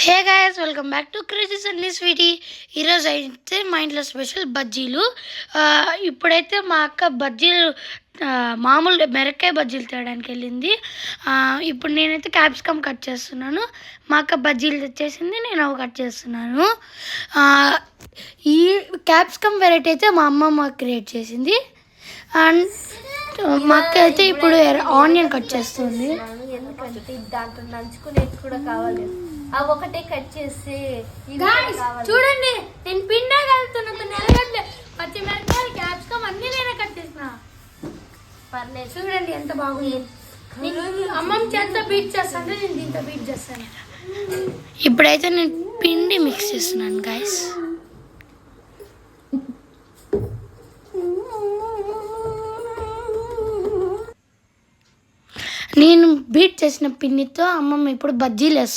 Hey guys, welcome back to Crazy Sunny Sweety. ఈరోజు అయితే మా ఇంట్లో స్పెషల్ బజ్జీలు. ఇప్పుడైతే మా అక్క బజ్జీలు మామూలు మిరపకాయ బజ్జీలు తేయడానికి వెళ్ళింది. ఇప్పుడు నేనైతే క్యాప్సికమ్ కట్ చేస్తున్నాను. మా అక్క బజ్జీలు తెచ్చేసింది, నేను అవి కట్ చేస్తున్నాను. ఈ క్యాప్సికమ్ వెరైటీ అయితే మా అమ్మమ్మ క్రియేట్ చేసింది. అండ్ మా అక్క అయితే ఇప్పుడు ఆనియన్ కట్ చేస్తుంది. ఎందుకంటే దాంట్లో నంచుకునేది కూడా కావాలి. ఆ ఒకటే కట్ చేసి చూడండి, నేను పిండే కలుపుతున్నా. నెలగడ్డ పచ్చిమిరపకాయలు క్యాప్సికమ్ అన్ని నేనే కట్ చేసిన. పర్లేదు, చూడండి ఎంత బాగుంది. అమ్మమ్మ చేత బీట్ చేస్తాను, నేను దీంతో బీట్ చేస్తాను. ఇప్పుడైతే నేను పిండి మిక్స్ చేస్తున్నాను గైస్. నేను బీట్ చేసిన పిండితో అమ్మమ్మ ఇప్పుడు బజ్జీలు వేస్తుంది.